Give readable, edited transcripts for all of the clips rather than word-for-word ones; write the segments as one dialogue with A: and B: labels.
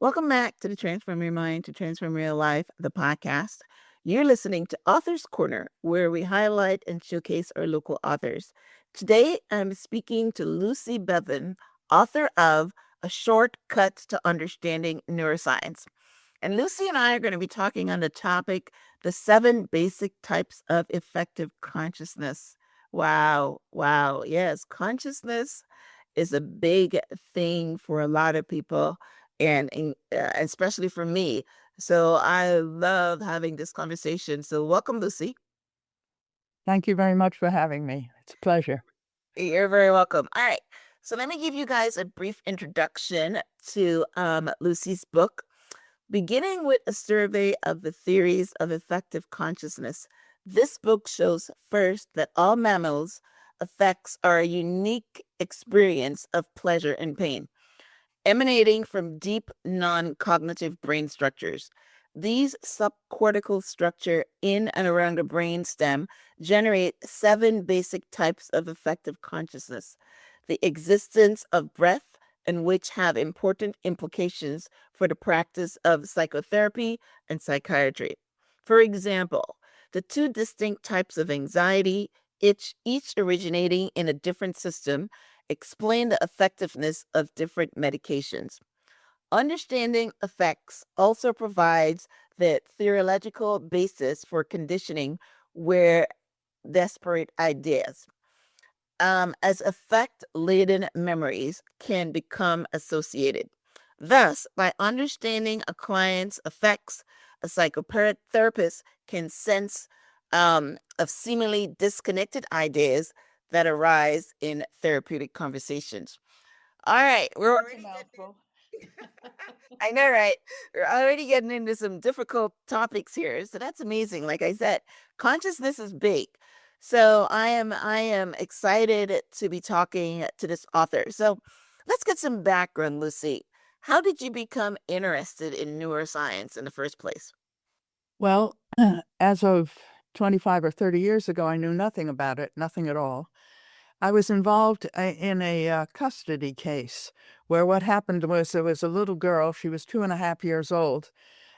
A: Welcome back to the Transform Your Mind to Transform Your Life, the podcast. You're listening to Author's Corner, where we highlight and showcase our local authors. Today, I'm speaking to Lucy Biven, author of A Shortcut to Understanding Neuroscience. And Lucy and I are going to be talking on the topic, the 7 basic types of effective consciousness. Wow, wow. Yes, consciousness is a big thing for a lot of people and especially for me. So I love having this conversation. So welcome, Lucy.
B: Thank you very much for having me. It's a pleasure.
A: You're very welcome. All right. So let me give you guys a brief introduction to Lucy's book, beginning with a survey of the theories of effective consciousness. This book shows first that all mammals' affects are a unique experience of pleasure and pain, emanating from deep non-cognitive brain structures. These subcortical structure in and around the brain stem generate 7 basic types of effective consciousness. The existence of breath, and which have important implications for the practice of psychotherapy and psychiatry. For example, the 2 distinct types of anxiety, each originating in a different system, explain the effectiveness of different medications. Understanding effects also provides the theoretical basis for conditioning where desperate ideas, as effect-laden memories can become associated. Thus, by understanding a client's effects, a psychotherapist can sense of seemingly disconnected ideas that arise in therapeutic conversations. All right, we're
B: That's a
A: already
B: mouthful.
A: getting I know, right? We're already getting into some difficult topics here. So that's amazing. Like I said, consciousness is big. So I am excited to be talking to this author. So let's get some background, Lucy. How did you become interested in neuroscience in the first place?
B: Well, as of 25 or 30 years ago, I knew nothing about it, nothing at all. I was involved in a custody case where what happened was there was a little girl, she was 2.5 years old,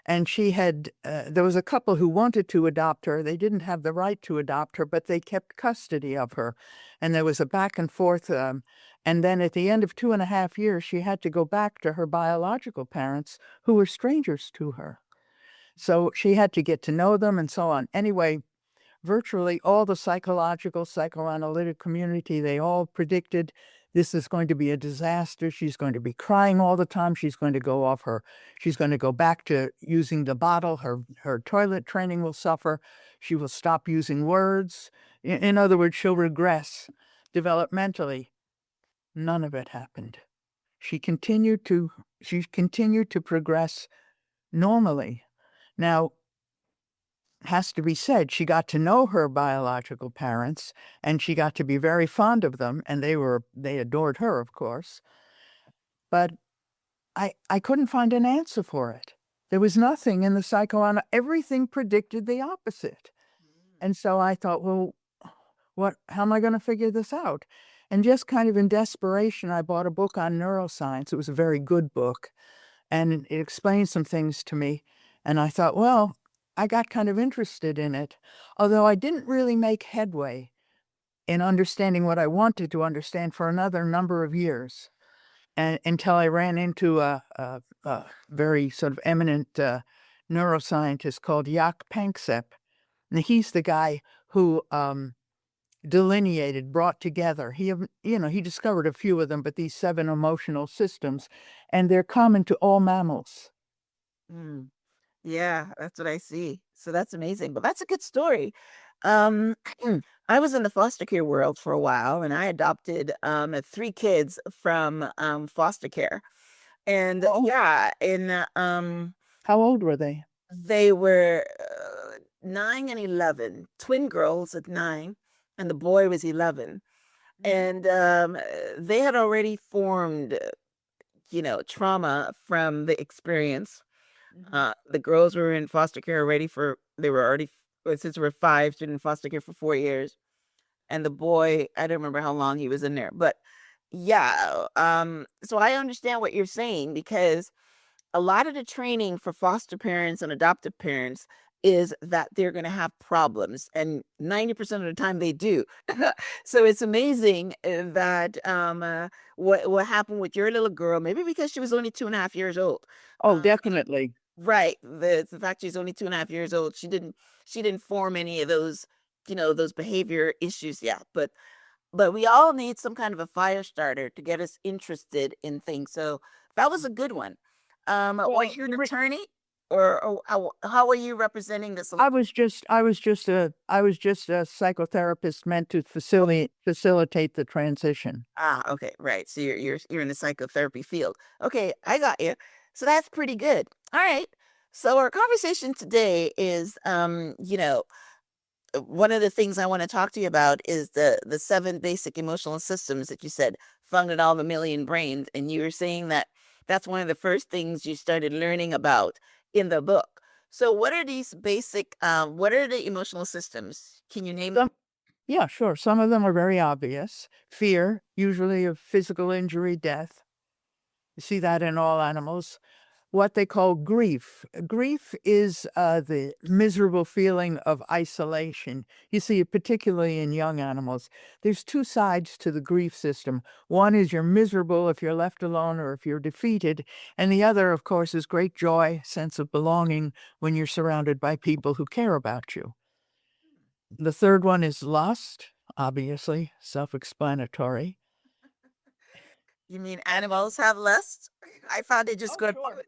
B: and there was a couple who wanted to adopt her. They didn't have the right to adopt her, but they kept custody of her. And there was a back and forth. And then at the end of 2.5 years, she had to go back to her biological parents, who were strangers to her. So she had to get to know them and so on. Anyway, virtually all the psychological, psychoanalytic community, they all predicted this is going to be a disaster. She's going to be crying all the time. She's going to she's going to go back to using the bottle. Her toilet training will suffer. She will stop using words. In other words, she'll regress developmentally. None of it happened. She continued to progress normally. Now, has to be said, she got to know her biological parents, and she got to be very fond of them, and they adored her, of course. But I couldn't find an answer for it. There was nothing in the psychoanalysis. Everything predicted the opposite. And so I thought, well, how am I going to figure this out? And just kind of in desperation, I bought a book on neuroscience. It was a very good book, and it explained some things to me. And I thought, well, I got kind of interested in it, although I didn't really make headway in understanding what I wanted to understand for another number of years, until I ran into a very sort of eminent neuroscientist called Jaak Panksepp. And he's the guy who brought together. He discovered a few of them, but these 7 emotional systems, and they're common to all mammals.
A: Mm, yeah, that's what I see. So that's amazing. But that's a good story. Um, I was in the foster care world for a while, and I adopted 3 kids from foster care. And
B: Oh,
A: yeah,
B: how old were they?
A: they were 9 and 11, twin girls at 9, and the boy was 11. And they had already formed, trauma from the experience. The girls were in foster care already they were already, since we were 5, been in foster care for 4 years. And the boy, I don't remember how long he was in there, but yeah. So I understand what you're saying because a lot of the training for foster parents and adoptive parents is that they're going to have problems, and 90% of the time they do. So it's amazing that what happened with your little girl, maybe because she was only 2.5 years old.
B: Oh, definitely.
A: Right. The fact she's only 2.5 years old, she didn't form any of those, those behavior issues yet. But we all need some kind of a fire starter to get us interested in things. So that was a good one. Was
B: Well,
A: you an attorney, or how are you representing this?
B: I was just a psychotherapist meant to facilitate the transition.
A: Ah, okay, right. So you're in the psychotherapy field. Okay, I got you. So that's pretty good. All right. So our conversation today is, one of the things I want to talk to you about is the seven basic emotional systems that you said found in all mammalian brains, and you were saying that that's one of the first things you started learning about in the book. So what are these basic? What are the emotional systems? Can you name?
B: Some Yeah, sure. Some of them are very obvious. Fear, usually of physical injury, death. You see that in all animals. What they call grief. Grief is the miserable feeling of isolation. You see it particularly in young animals. There's two sides to the grief system. One is you're miserable if you're left alone or if you're defeated. And the other, of course, is great joy, sense of belonging when you're surrounded by people who care about you. The third one is lust, obviously, self explanatory.
A: You mean animals have lust? I found it just
B: Oh,
A: good.
B: sure.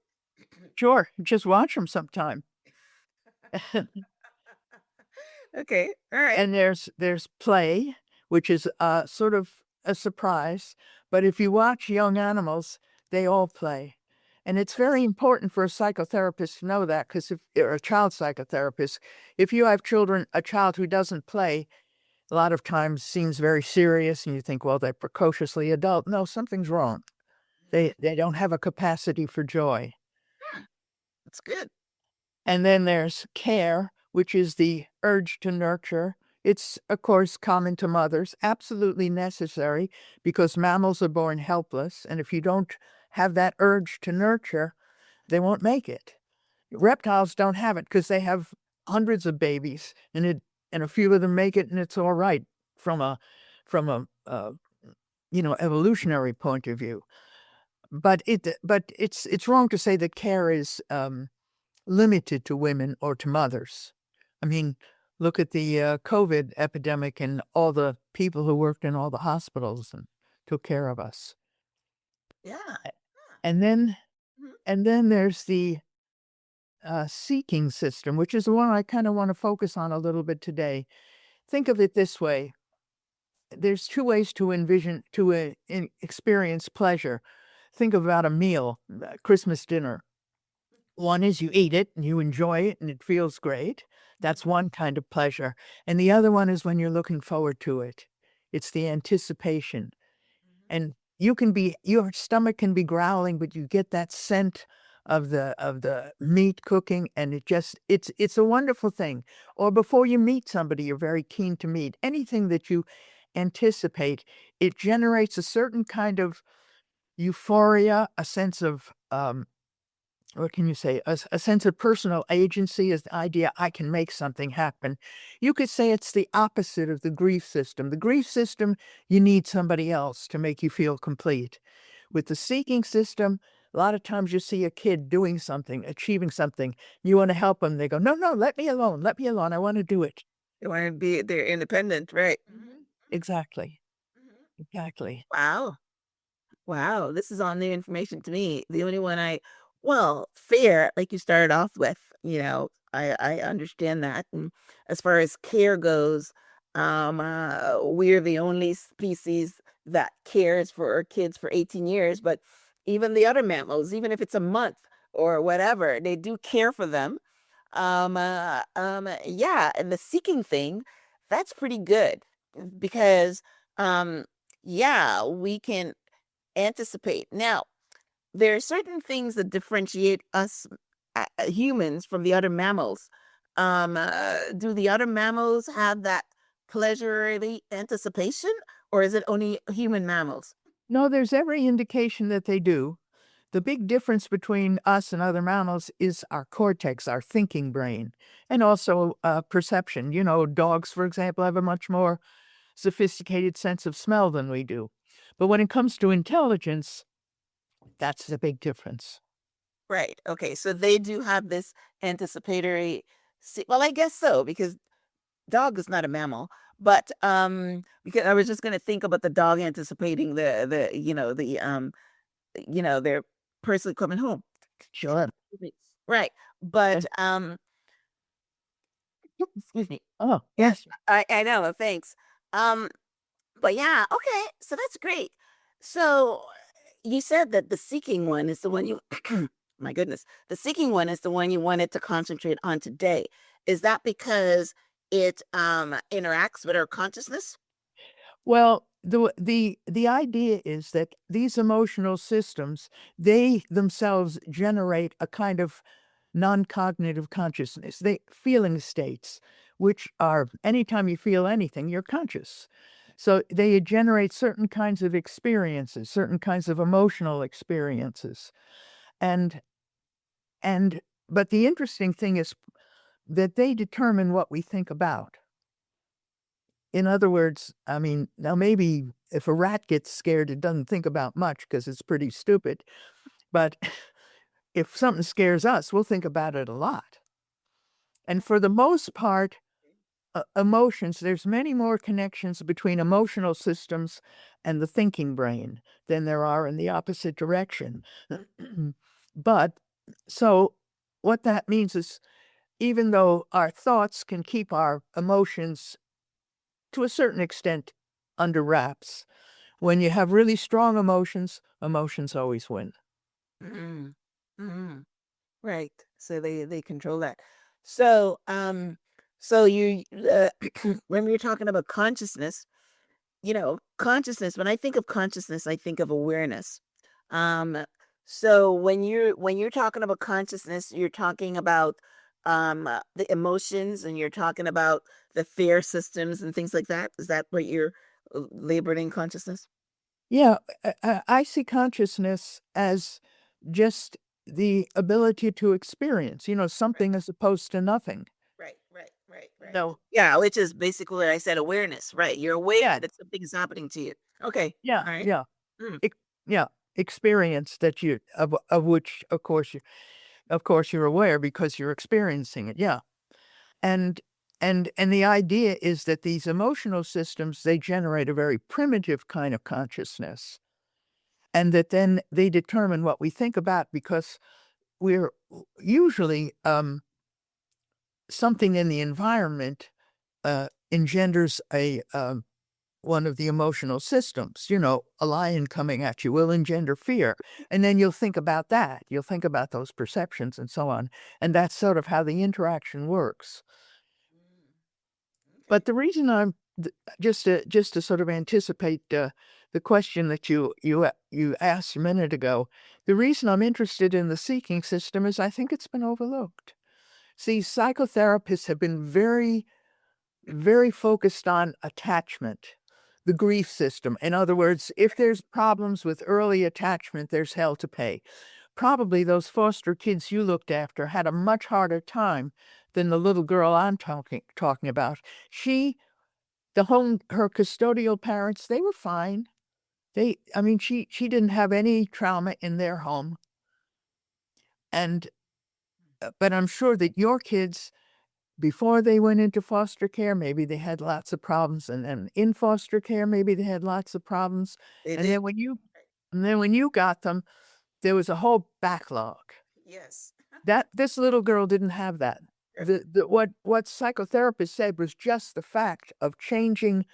B: Sure, just watch them sometime.
A: Okay, all right.
B: And there's play, which is sort of a surprise. But if you watch young animals, they all play. And it's very important for a psychotherapist to know that, because if or a child psychotherapist, if you have a child who doesn't play, a lot of times seems very serious, and you think, well, they're precociously adult. No, something's wrong. They don't have a capacity for joy.
A: That's good.
B: And then there's care, which is the urge to nurture. It's, of course, common to mothers, absolutely necessary because mammals are born helpless. And if you don't have that urge to nurture, they won't make it. Reptiles don't have it because they have hundreds of babies, and a few of them make it, and it's all right from a evolutionary point of view. But it's wrong to say that care is limited to women or to mothers. I mean, look at the COVID epidemic and all the people who worked in all the hospitals and took care of us.
A: Yeah.
B: And then,
A: Mhm.
B: and then there's the seeking system, which is the one I kind of want to focus on a little bit today. Think of it this way: there's two ways to experience pleasure. Think about a meal, Christmas dinner. One is you eat it and you enjoy it and it feels great. That's one kind of pleasure. And the other one is when you're looking forward to it. It's the anticipation. And your stomach can be growling, but you get that scent of the meat cooking, and it's a wonderful thing. Or before you meet somebody you're very keen to meet. Anything that you anticipate, it generates a certain kind of euphoria, a sense of what can you say? A sense of personal agency is the idea I can make something happen. You could say it's the opposite of the grief system. The grief system, you need somebody else to make you feel complete. With the seeking system, a lot of times you see a kid doing something, achieving something. You want to help them. They go, no, no, let me alone. Let me alone. I want to do it.
A: They want to be they're independent, right?
B: Exactly. Exactly.
A: Wow. Wow, this is all new information to me. The only one well, fair, like you started off with, I understand that. And as far as care goes, we're the only species that cares for our kids for 18 years, but even the other mammals, even if it's a month or whatever, they do care for them. Yeah, and the seeking thing, that's pretty good because, um, yeah, we can anticipate. Now, there are certain things that differentiate us humans from the other mammals. Do the other mammals have that pleasurable anticipation, or is it only human mammals?
B: No, there's every indication that they do. The big difference between us and other mammals is our cortex, our thinking brain, and also perception. Dogs, for example, have a much more sophisticated sense of smell than we do. But when it comes to intelligence, that's the big difference.
A: Right. Okay. So they do have this anticipatory. Well, I guess so, because dog is not a mammal. But because I was just going to think about the dog anticipating their person coming home.
B: Sure.
A: Right. But
B: And-
A: excuse me.
B: oh,
A: Yes,
B: yes.
A: I know. Thanks. Um, but yeah, okay. So that's great. So you said that the seeking one is the one you my goodness. The seeking one is the one you wanted to concentrate on today. Is that because it interacts with our consciousness?
B: Well, the idea is that these emotional systems, they themselves generate a kind of non-cognitive consciousness. They feeling states, which are anytime you feel anything, you're conscious. So they generate certain kinds of experiences, certain kinds of emotional experiences. And and but the interesting thing is that they determine what we think about. In other words, I mean, now maybe if a rat gets scared, it doesn't think about much because it's pretty stupid. But if something scares us, we'll think about it a lot. And for the most part, emotions, there's many more connections between emotional systems and the thinking brain than there are in the opposite direction. But so what that means is even though our thoughts can keep our emotions to a certain extent under wraps, when you have really strong emotions, emotions always win.
A: Mm-hmm. Mm-hmm. Right. So they control that. So so you when we're talking about consciousness, consciousness, when I think of consciousness, I think of awareness. Um, so when you're talking about consciousness, you're talking about the emotions, and you're talking about the fear systems and things like that. Is that what you're laboring consciousness?
B: Yeah, I see consciousness as just the ability to experience,
A: Right,
B: something as opposed to nothing.
A: right.
B: No.
A: Yeah, which is basically what I said, awareness, right? You're aware
B: Yeah,
A: that something is happening to you. Okay.
B: yeah,
A: All right.
B: yeah.
A: Mm,
B: Ex yeah, experience that you of which, of course, you're aware because you're experiencing it, yeah. And and the idea is that these emotional systems, they generate a very primitive kind of consciousness, and that then they determine what we think about because we're usually, something in the environment, engenders one of the emotional systems. A lion coming at you will engender fear, and then you'll think about that. You'll think about those perceptions and so on, and that's sort of how the interaction works.
A: okay.
B: But the reason I'm just to sort of anticipate, the question that you asked a minute ago, the reason I'm interested in the seeking system is I think it's been overlooked. See, psychotherapists have been very, very focused on attachment, the grief system. In other words, if there's problems with early attachment, there's hell to pay. Probably those foster kids you looked after had a much harder time than the little girl I'm talking about. She her custodial parents, they were fine. I mean, she didn't have any trauma in their home. And but I'm sure that your kids, before they went into foster care, maybe they had lots of problems, and then in foster care, maybe they had lots of problems.
A: They
B: And
A: did.
B: then when you got them, there was a whole backlog.
A: Yes.
B: That this little girl didn't have that. What psychotherapists said was just the fact of changing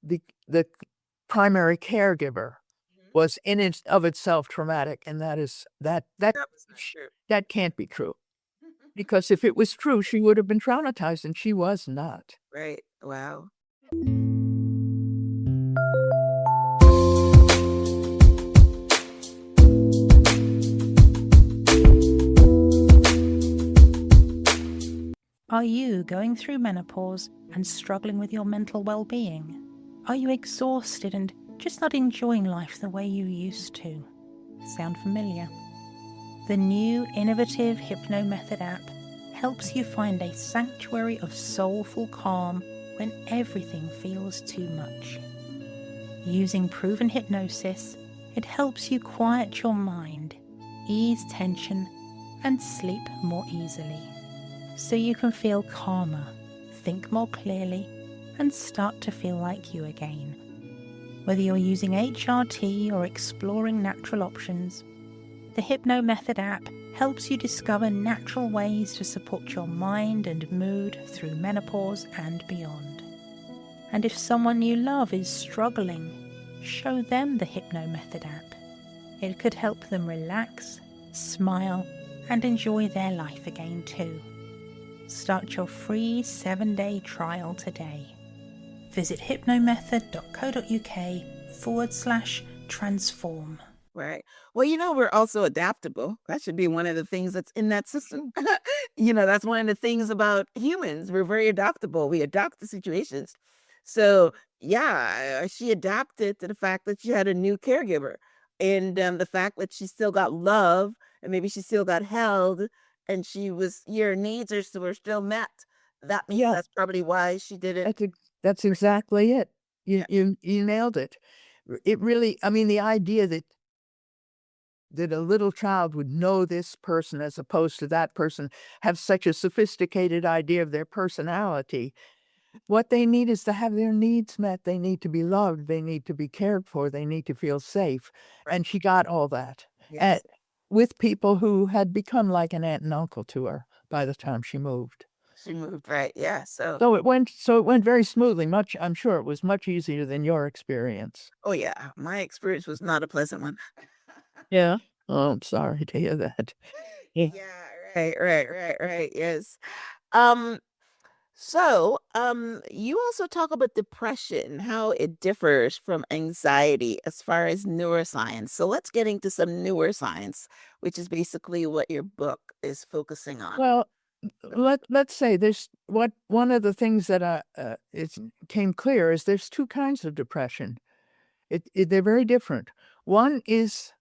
B: the primary caregiver
A: Mhm.
B: was in it of itself traumatic, and
A: That was not true.
B: that can't be true. Because if it was true, she would have been traumatized, and she was not.
A: Right. Wow.
C: Are you going through menopause and struggling with your mental well-being? Are you exhausted and just not enjoying life the way you used to? Sound familiar? The new innovative HypnoMethod app helps you find a sanctuary of soulful calm when everything feels too much. Using proven hypnosis, it helps you quiet your mind, ease tension, and sleep more easily, so you can feel calmer, think more clearly, and start to feel like you again. Whether you're using HRT or exploring natural options, the HypnoMethod app helps you discover natural ways to support your mind and mood through menopause and beyond. And if someone you love is struggling, show them the HypnoMethod app. It could help them relax, smile, and enjoy their life again too. Start your free 7-day trial today. Visit hypnomethod.co.uk/transform.
A: Right. Well, we're also adaptable. That should be one of the things that's in that system. That's one of the things about humans. We're very adaptable. We adapt to situations. So, yeah, she adapted to the fact that she had a new caregiver and the fact that she still got love and maybe she still got held and your needs were still met.
B: Yeah,
A: That's probably why she did it.
B: that's exactly it.
A: Yeah.
B: You nailed it. It really, I mean, the idea that a little child would know this person as opposed to that person, have such a sophisticated idea of their personality. What they need is to have their needs met. They need to be loved. They need to be cared for. They need to feel safe.
A: Right.
B: And she got all that
A: Yes.
B: with people who had become like an aunt and uncle to her by the time she moved.
A: She moved, right. Yeah. So,
B: So it went very smoothly. I'm sure it was much easier than your experience.
A: oh, yeah, my experience was not a pleasant one.
B: Yeah. Oh, I'm sorry to hear that. Yeah.
A: Yeah, right. Yes. Um, you also talk about depression, how it differs from anxiety as far as neuroscience. So let's get into some neuroscience, which is basically what your book is focusing on.
B: Well, let's say there's one of the things that it came clear is there's two kinds of depression. They're very different. One is,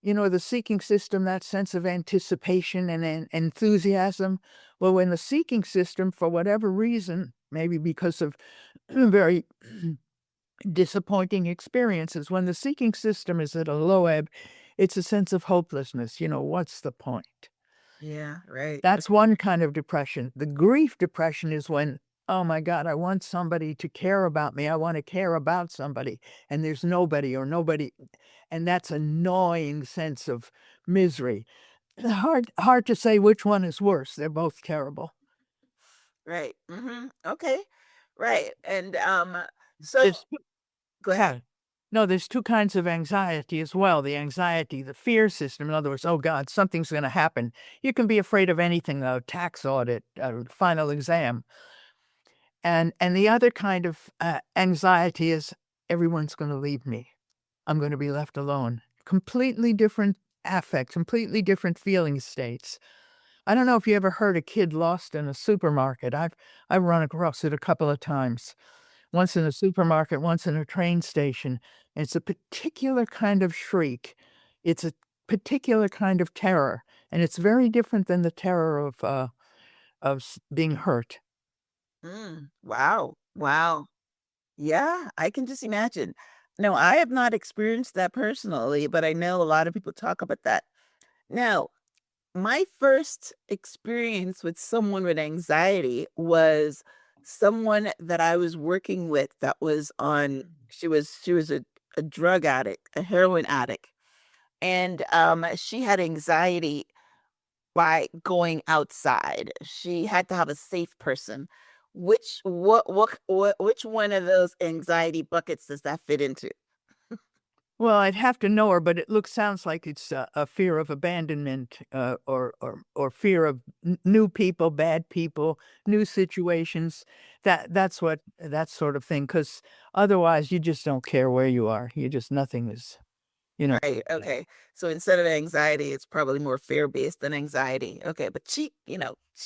B: the seeking system, that sense of anticipation and enthusiasm. Well, when the seeking system, for whatever reason, maybe because of very disappointing experiences, when the seeking system is at a low ebb, it's a sense of hopelessness. What's the point?
A: Yeah, right.
B: That's one kind of depression. The grief depression is when, oh my God, I want somebody to care about me. I want to care about somebody, and there's nobody or nobody. And that's a gnawing sense of misery. Hard to say which one is worse. They're both terrible.
A: Right. Okay. Right. And so
B: There's
A: go ahead.
B: yeah. No, there's two kinds of anxiety as well. The anxiety, the fear system. In other words, oh God, something's going to happen. You can be afraid of anything, a tax audit, a final exam. And the other kind of anxiety is everyone's going to leave me. I'm going to be left alone. Completely different affect, completely different feeling states. I don't know if you ever heard a kid lost in a supermarket. I've run across it a couple of times. Once in a supermarket, once in a train station. It's a particular kind of shriek. It's a particular kind of terror, and it's very different than the terror of being hurt.
A: Wow. Wow. Yeah, I can just imagine. No, I have not experienced that personally, but I know a lot of people talk about that. Now, my first experience with someone with anxiety was someone that I was working with that was on she was a drug addict, a heroin addict. And she had anxiety by going outside. She had to have a safe person. Which one of those anxiety buckets does that fit into?
B: Well, I'd have to know her, but sounds like it's a fear of abandonment, or fear of new people, bad people, new situations. That sort of thing. Because otherwise, you just don't care where you are. You just nothing is, you know.
A: Right. Okay. So instead of anxiety, it's probably more fear-based than anxiety. Okay. But she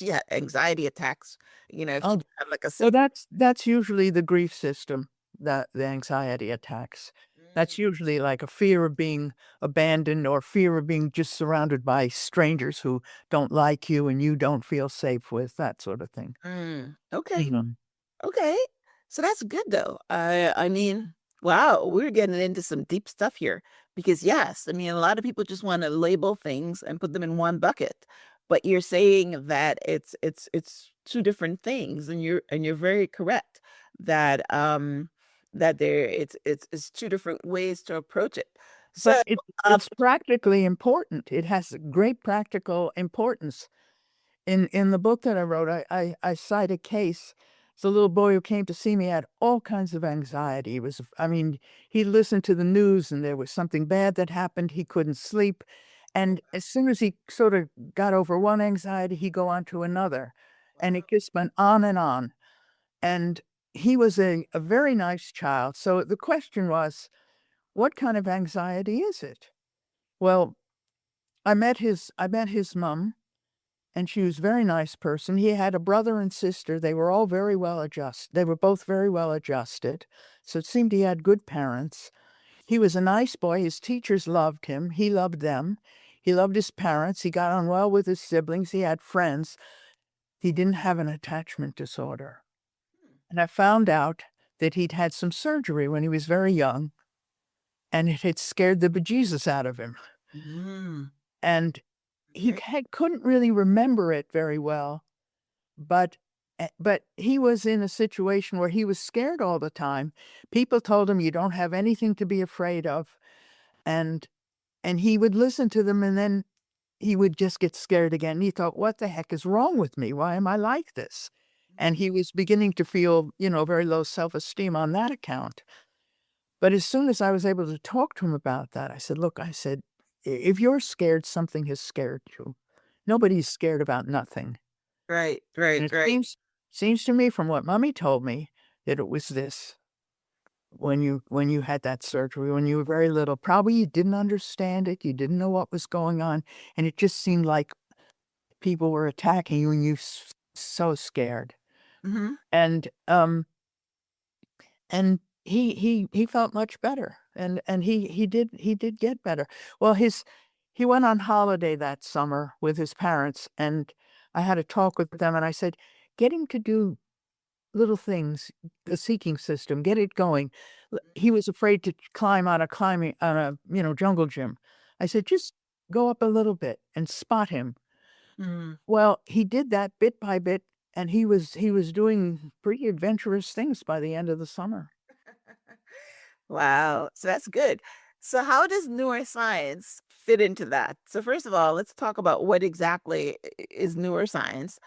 A: had anxiety attacks, if she
B: Oh,
A: had like a
B: so that's usually the grief system, that the anxiety attacks. That's usually like a fear of being abandoned or fear of being just surrounded by strangers who don't like you and you don't feel safe with, that sort of thing.
A: Okay.
B: Mhm.
A: Okay. So that's good though. I mean, wow, we're getting into some deep stuff here because yes, I mean a lot of people just want to label things and put them in one bucket. But you're saying that it's two different things and you're very correct that that there it's two different ways to approach it. So
B: But it's practically important. It has great practical importance. In the book that I wrote, I cite a case. It's a little boy who came to see me, had all kinds of anxiety. I mean, he listened to the news and there was something bad that happened. He couldn't sleep. And as soon as he sort of got over one anxiety, he'd go on to another. And it just went on and on. And he was a very nice child. So the question was, what kind of anxiety is it? Well, I met his mom, and she was a very nice person. He had a brother and sister. They were all very well adjusted. They were both very well adjusted. So it seemed he had good parents. He was a nice boy. His teachers loved him. He loved them. He loved his parents. He got on well with his siblings. He had friends. He didn't have an attachment disorder. And I found out that he'd had some surgery when he was very young, and it had scared the bejesus out of him.
A: Mm,
B: And he
A: okay.
B: couldn't really remember it very well, but but he was in a situation where he was scared all the time. People told him, "You don't have anything to be afraid of," and he would listen to them, and then he would just get scared again. He thought, "What the heck is wrong with me? Why am I like this?" And he was beginning to feel, very low self-esteem on that account. But as soon as I was able to talk to him about that, I said, "Look," I said, If you're scared, something has scared you. Nobody's scared about nothing."
A: Right,
B: And
A: right,
B: it
A: right.
B: seems to me from what mommy told me that it was this. When you had that surgery, when you were very little, probably you didn't understand it, you didn't know what was going on, and it just seemed like people were attacking you and you so scared.
A: Mm-hmm.
B: And, he felt much better, and he did get better. Well, he went on holiday that summer with his parents, and I had a talk with them, and I said, "Get him to do little things, the seeking system, get it going." He was afraid to climb on a, jungle gym. I said, "Just go up a little bit and spot him."
A: Mm-hmm.
B: Well, he did that bit by bit, and he was doing pretty adventurous things by the end of the summer.
A: Wow. So that's good. So how does neuroscience fit into that? So first of all, let's talk about what exactly is neuroscience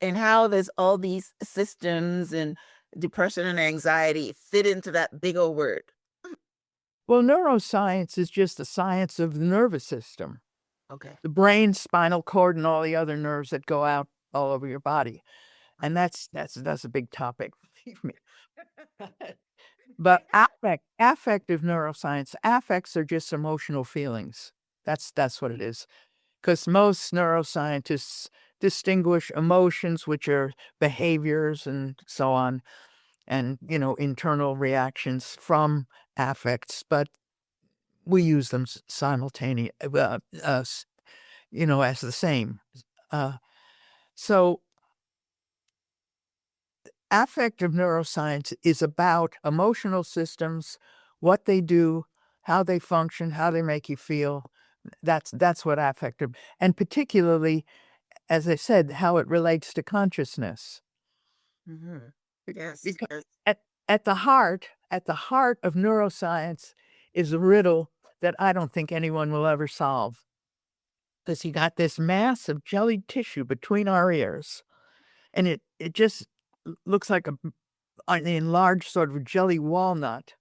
A: and how does all these systems and depression and anxiety fit into that big old word?
B: Well, neuroscience is just the science of the nervous system,
A: Okay.
B: the brain, spinal cord, and all the other nerves that go out all over your body. And that's a big topic. Believe me. But affective neuroscience, affects are just emotional feelings. That's what it is. Because most neuroscientists distinguish emotions, which are behaviors and so on, and internal reactions from affects, but we use them simultaneous, as the same. Uh, so affective neuroscience is about emotional systems, what they do, how they function, how they make you feel. That's what affective, and particularly, as I said, how it relates to consciousness.
A: Mm-hmm. Yes,
B: Because
A: yes.
B: at the heart of neuroscience is a riddle that I don't think anyone will ever solve. Because you got this mass of jelly tissue between our ears, and it just looks like an enlarged sort of jelly walnut.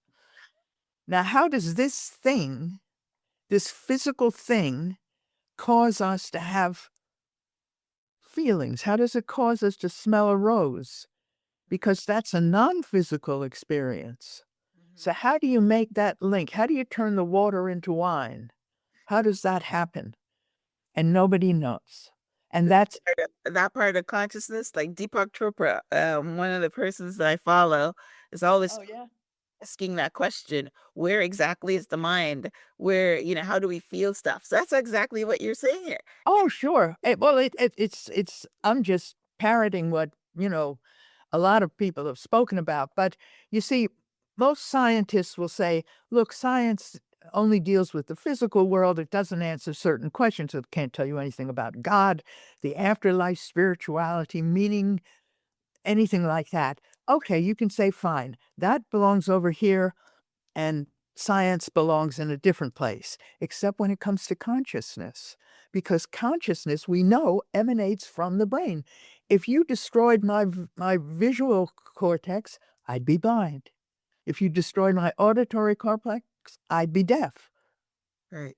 B: Now, how does this physical thing, cause us to have feelings? How does it cause us to smell a rose? Because that's a non-physical experience. So how do you make that link? How do you turn the water into wine? How does that happen? And nobody knows. And that's
A: That part of consciousness, like Deepak Chopra, one of the persons that I follow, is always
B: Oh, yeah?
A: asking that question, where exactly is the mind? Where, how do we feel stuff? So that's exactly what you're saying here.
B: Oh, sure. Well, it's I'm just parroting what, a lot of people have spoken about. But you see, most scientists will say, look, science only deals with the physical world. It doesn't answer certain questions. It can't tell you anything about God, the afterlife, spirituality, meaning, anything like that. Okay, you can say, fine, that belongs over here, and science belongs in a different place, except when it comes to consciousness. Because consciousness, we know, emanates from the brain. If you destroyed my visual cortex, I'd be blind. If you destroyed my auditory cortex, I'd be deaf.
A: Right.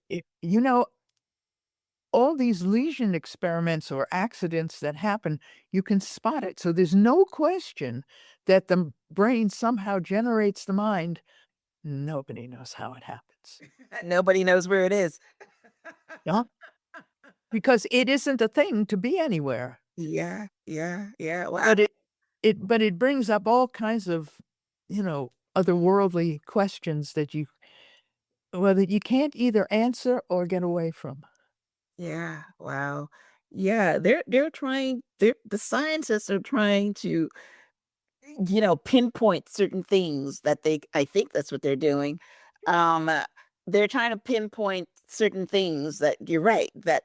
B: All these lesion experiments or accidents that happen, you can spot it. So there's no question that the brain somehow generates the mind. Nobody knows how it happens.
A: Nobody knows where it is.
B: Yeah, because it isn't a thing to be anywhere.
A: Yeah, yeah, yeah. Wow.
B: But it brings up all kinds of, otherworldly questions that you can't either answer or get away from.
A: Yeah, wow. Yeah, they're trying the scientists are trying to, pinpoint certain things that I think that's what they're doing. They're trying to pinpoint certain things that you're right, that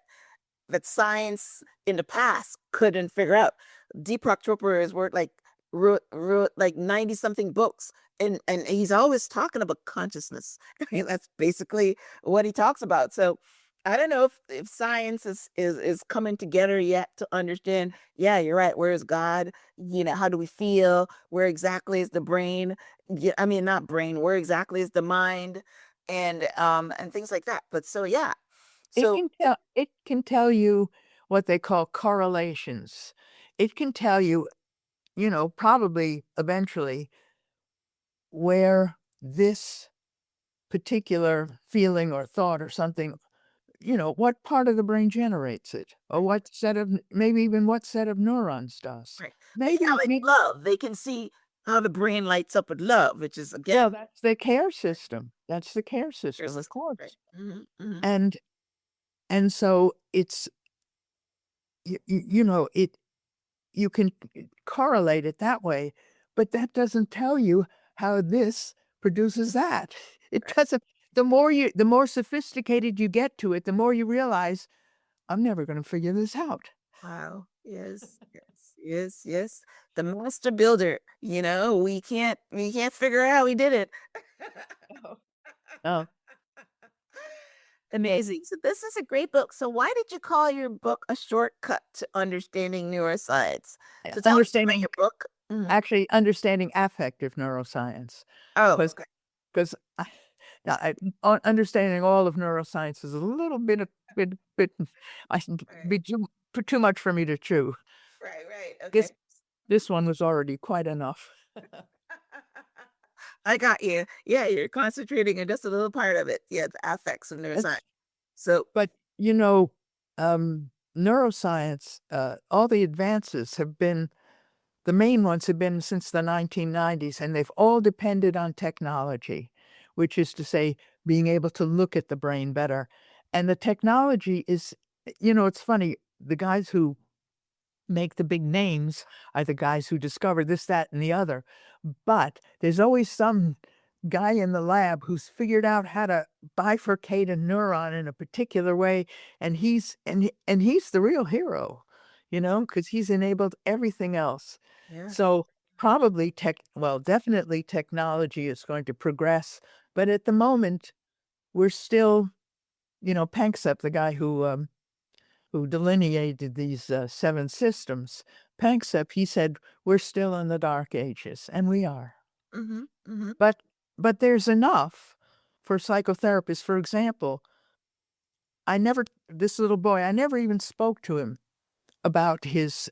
A: science in the past couldn't figure out. Deepak Chopra has worked like wrote like 90 something books, and he's always talking about consciousness. I mean, that's basically what he talks about. So I don't know if science is coming together yet to understand, yeah, you're right, where is God? How do we feel? Where exactly is the brain? Yeah, I mean not brain, where exactly is the mind? And things like that. But so yeah.
B: It
A: So
B: can tell you what they call correlations. It can tell you, probably eventually where this particular feeling or thought or something, what part of the brain generates it, or maybe even what set of neurons does.
A: right. But yeah,
B: Maybe,
A: like love. They can see how the brain lights up with love, which is again
B: well, that's the care system. That's the care
A: your
B: system, of
A: system. Right.
B: course.
A: Hmm.
B: And so it's it you can correlate it that way, but that doesn't tell you how this produces that. It
A: Right.
B: doesn't. The more sophisticated you get to it, the more you realize I'm never going to figure this out.
A: Wow. Yes. Yes. Yes. Yes. The master builder. We can't figure out how he did it.
B: Oh,
A: Amazing. So this is a great book. So why did you call your book a shortcut to understanding neuroscience? So tell us about
B: understanding
A: your book. Mhm.
B: actually understanding affective neuroscience,
A: Oh,
B: because
A: okay.
B: because understanding all of neuroscience is a little bit I
A: Right.
B: be too much for me to chew.
A: Right. Right. Okay.
B: This this one was already quite enough.
A: I got you. Yeah, you're concentrating on just a little part of it. Yeah, the affects of neuroscience. So,
B: But, you know, neuroscience, all the advances the main ones have been since the 1990s, and they've all depended on technology, which is to say, being able to look at the brain better. And the technology is, it's funny, the guys who make the big names are the guys who discover this, that, and the other. But there's always some guy in the lab who's figured out how to bifurcate a neuron in a particular way, and he's the real hero, because he's enabled everything else.
A: yeah.
B: So definitely technology is going to progress, but at the moment we're still, Panksepp, the guy who delineated these 7 systems, Panksepp, he said, "We're still in the dark ages," and we are.
A: Mhm. Mhm.
B: But there's enough for psychotherapists. For example, this little boy, I never even spoke to him about his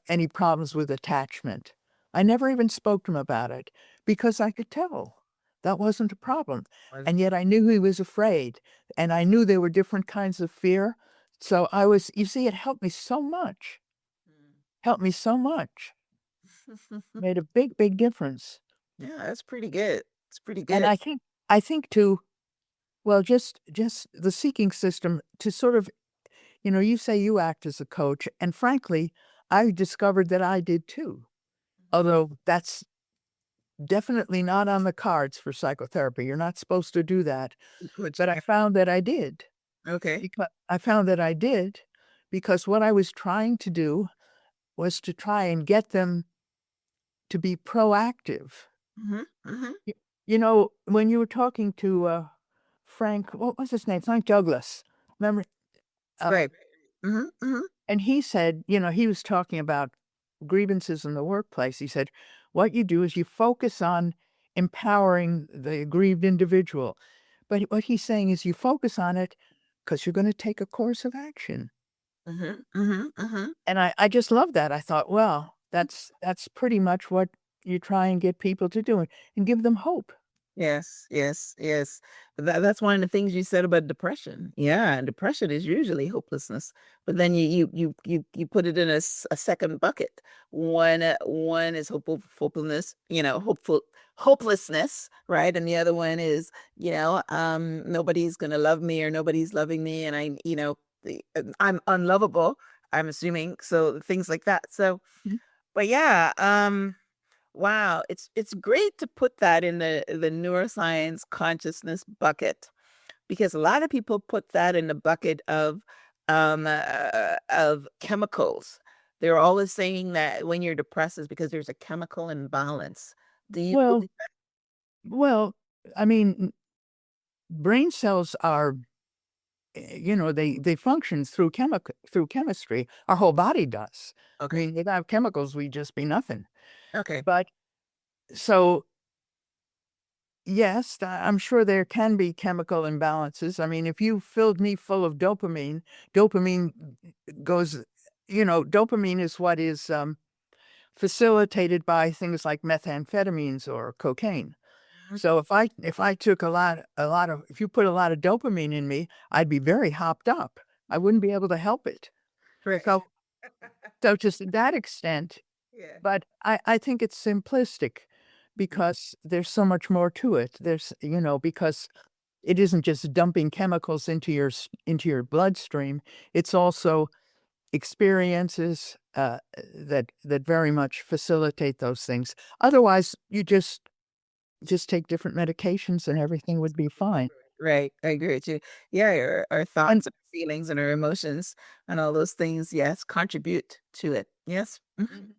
B: any problems with attachment. I never even spoke to him about it because I could tell that wasn't a problem.
A: Was
B: And yet I knew he was afraid, and I knew there were different kinds of fear. So you see, it helped me so much. Helped me so much.
A: mm.
B: Made a big, big difference.
A: Yeah, that's pretty good. It's pretty
B: And
A: good.
B: I think too, well, just the seeking system to sort of, you say you act as a coach, and frankly, I discovered that I did too. Although that's definitely not on the cards for psychotherapy. You're not supposed to do that.
A: Which,
B: But I found that I did.
A: okay.
B: I found that I did because what I was trying to do was to try and get them to be proactive.
A: Mm-hmm. Mm-hmm.
B: When you were talking to Frank, what was his name? Frank Douglas. Remember? Uh,
A: Right. Mm-hmm. Mm-hmm.
B: and he said, he was talking about grievances in the workplace. He said, what you do is you focus on empowering the aggrieved individual. But what he's saying is you focus on it because you're going to take a course of action.
A: Mm-hmm. Mm-hmm. Mm-hmm.
B: And I just love that. I thought, well, that's pretty much what you try and get people to do and give them hope.
A: Yes, yes, yes. That's one of the things you said about depression. Yeah, depression is usually hopelessness, but then you put it in a second bucket. One is hopefulness, hopelessness, right? And the other one is, nobody's gonna love me or nobody's loving me, and I'm unlovable. I'm assuming so things like that. So,
B: Mhm.
A: but yeah, wow, it's great to put that in the neuroscience consciousness bucket because a lot of people put that in the bucket of chemicals. They're always saying that when you're depressed is because there's a chemical imbalance. Do you
B: Well,
A: believe
B: well, I mean, brain cells are, they function through chemistry. Our whole body does.
A: that?
B: I
A: Okay.
B: mean, without chemicals, we'd just be nothing.
A: Okay.
B: But so yes, I'm sure there can be chemical imbalances. I mean, if you filled me full of dopamine goes, dopamine is what is facilitated by things like methamphetamines or cocaine.
A: Mhm.
B: So if I took if you put a lot of dopamine in me, I'd be very hopped up. I wouldn't be able to help it.
A: Right.
B: So so just to that extent,
A: Yeah.
B: but I think it's simplistic because there's so much more to it. Because it isn't just dumping chemicals into your bloodstream. It's also experiences that very much facilitate those things. Otherwise, you just take different medications and everything would be fine.
A: Right. I agree with you. Yeah, our
B: And
A: thoughts and feelings and our emotions and all those things, yes, contribute to it. Yes. Mhm.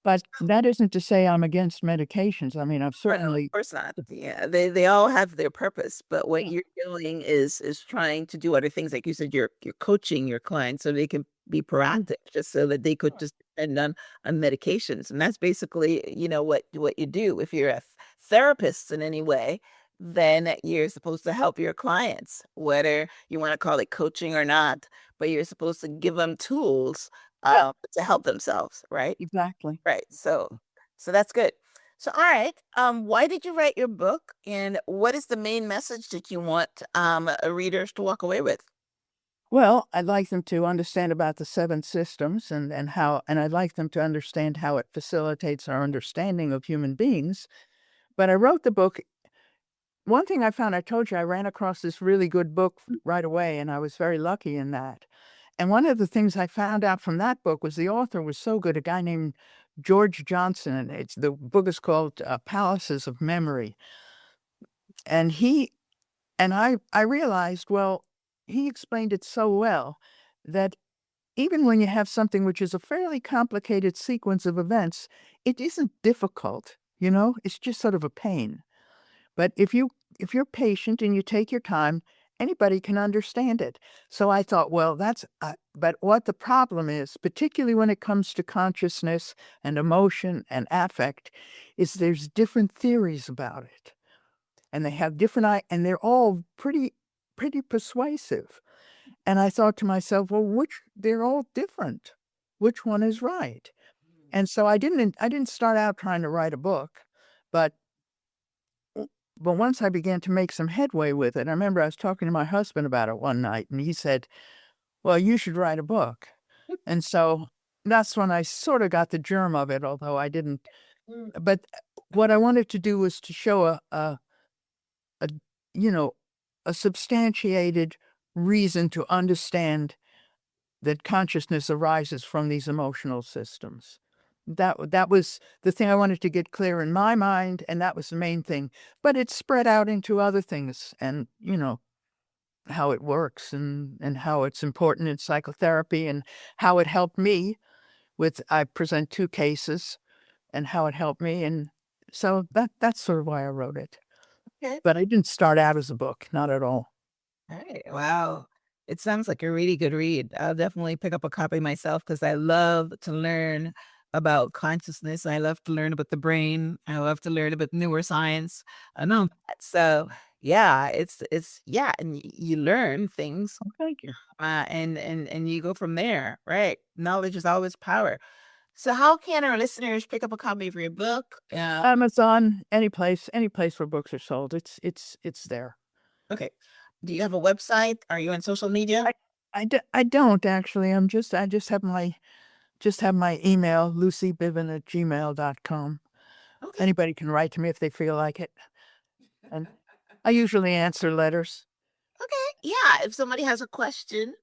B: but that isn't to say I'm against medications. I mean, I've
A: Oh, no, of
B: certainly
A: course not. Yeah, they all have their purpose, but what
B: yeah,
A: you're doing is trying to do other things, like you said, you're coaching your clients so they can be
B: mm,
A: proactive, just so that they could
B: sure.
A: just depend on medications, and that's basically what you do. If you're a therapist in any way, then you're supposed to help your clients, whether you want to call it coaching or not, but you're supposed to give them tools
B: Yeah,
A: to help themselves, right?
B: exactly.
A: Right. So that's good. So all right. Why did you write your book and what is the main message that you want readers to walk away with?
B: Well, I'd like them to understand about the seven systems and I'd like them to understand how it facilitates our understanding of human beings. But I wrote the book. One thing I found, I told you, I ran across this really good book right away, and I was very lucky in that. And one of the things I found out from that book was the author was so good, a guy named George Johnson. And the book is called Palaces of Memory. And I realized, well, he explained it so well that even when you have something which is a fairly complicated sequence of events, it isn't difficult, it's just sort of a pain. But if you're patient and you take your time, anybody can understand it. So I thought, well, but what the problem is, particularly when it comes to consciousness and emotion and affect, is there's different theories about it. And they have and they're all pretty persuasive. And I thought to myself, well, they're all different. Which one is right? And so I didn't start out trying to write a book, but but once I began to make some headway with it, I remember I was talking to my husband about it one night, and he said, "Well, you should write a book." And so that's when I sort of got the germ of it, although I didn't.
A: Mm.
B: But what I wanted to do was to show a you know, a substantiated reason to understand that consciousness arises from these emotional systems. That was the thing I wanted to get clear in my mind, and that was the main thing. But it's spread out into other things, and how it works, and how it's important in psychotherapy, and how it helped me with. I present 2 cases, and how it helped me, and so that's sort of why I wrote it.
A: Okay.
B: But I didn't start out as a book, not at all.
A: All right. Wow. It sounds like a really good read. I'll definitely pick up a copy myself because I love to learn about consciousness. I love to learn about the brain. I love to learn about neuroscience. I know that. So yeah, it's yeah, and you learn things,
B: Oh, thank you.
A: and you go from there, right? Knowledge is always power. So how can our listeners pick up a copy of your book?
B: Amazon, any place where books are sold, it's there.
A: Okay. Do you have a website? Are you on social media?
B: I don't actually. I just have my email, lucybiven@gmail.com.
A: Okay.
B: Anybody can write to me if they feel like it. And I usually answer letters.
A: Okay. Yeah. If somebody has a question,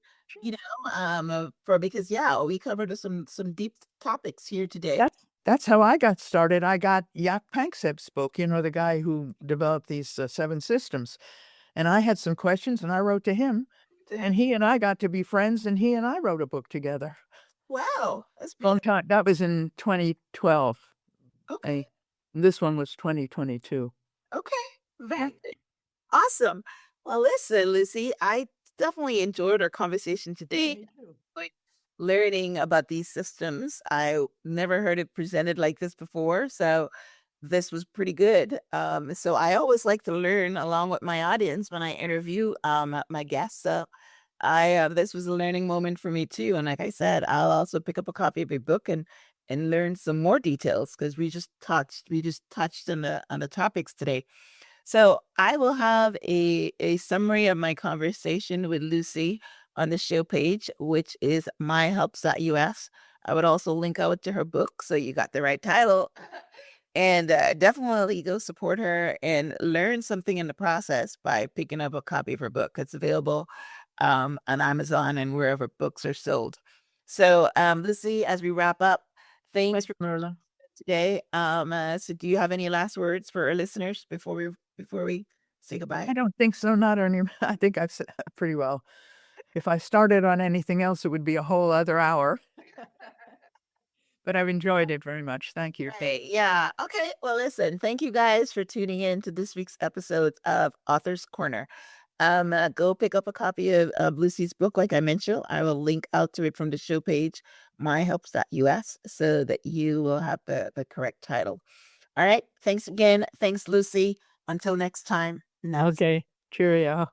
A: because yeah, we covered some deep topics here today.
B: That's how I got started. I got Jaak Panksepp's book, the guy who developed these 7 systems. And I had some questions, and I wrote to him, and he and I got to be friends, and he and I wrote a book together.
A: Wow, that's
B: Long
A: beautiful.
B: time. That was in 2012.
A: Okay.
B: This one was 2022.
A: Okay. Very good. Awesome. Well, listen, Lucy, I definitely enjoyed our conversation today.
B: Me too.
A: Like learning about these systems. I never heard it presented like this before, so this was pretty good. So I always like to learn along with my audience when I interview my guests. So I this was a learning moment for me too. And like I said, I'll also pick up a copy of your book and learn some more details because we just touched on the topics today. So I will have a summary of my conversation with Lucy on the show page, which is myhelps.us. I would also link out to her book, so you got the right title. And definitely go support her and learn something in the process by picking up a copy of her book. It's available on Amazon and wherever books are sold. So, Lucy, as we wrap up, thanks for
B: Myrna.
A: today. So do you have any last words for our listeners before we say goodbye?
B: I don't think so. Not only, I think I've said pretty well. If I started on anything else, it would be a whole other hour. But I've enjoyed it very much. Thank you.
A: Right. Yeah. Okay. Well, listen, thank you guys for tuning in to this week's episode of Author's Corner. Go pick up a copy of Lucy's book, like I mentioned. I will link out to it from the show page, myhelps.us, so that you will have the correct title. All right. Thanks again. Thanks, Lucy. Until next time. Namaste.
B: Okay. Cheerio.